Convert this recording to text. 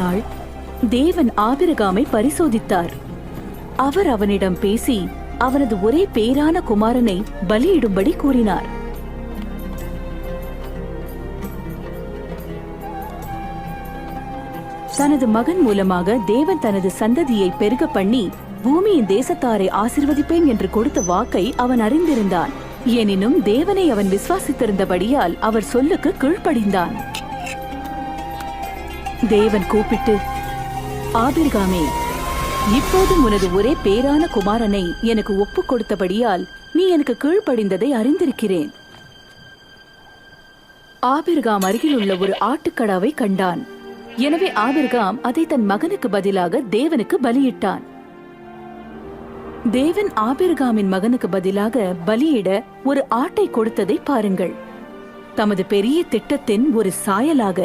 நாள் தேவன் ஆபிரகாமை பரிசோதித்தார். அவர் அவனிடம் பேசி அவனது ஒரே பேரான குமாரனை பலியிடும்படி கூறினார். தனது மகன் மூலமாக தேவன் தனது சந்ததியை பெருக பண்ணி பூமியின் தேசத்தாரை ஆசிர்வதிப்பேன் என்று கொடுத்த வாக்கை அவன் அறிந்திருந்தான். எனினும் தேவனை அவன் விசுவாசித்திருந்தபடியால் அவர் சொல்லுக்கு கீழ்ப்படிந்தான். தேவன் கூப்பிட்டு, ஆபிரகாமே, இப்போதும் உனது ஒரே பேரான குமாரனை எனக்கு ஒப்புக் கொடுத்தபடியால் நீ எனக்கு கீழ்ப்படிந்ததை அறிந்திருக்கிறேன். ஆபிரகாம் அருகில் உள்ள ஒரு ஆட்டுக்கடாவை கண்டான். எனவே ஆபிரகாம் அதை தன் மகனுக்கு பதிலாக தேவனுக்கு பலியிட்டான். தேவன் ஆபிரகாமின் மகனுக்கு பதிலாக பலியிட ஒரு ஆட்டை கொடுத்ததை பாருங்கள். தமது பெரிய திட்டத்தின் ஒரு சாயலாக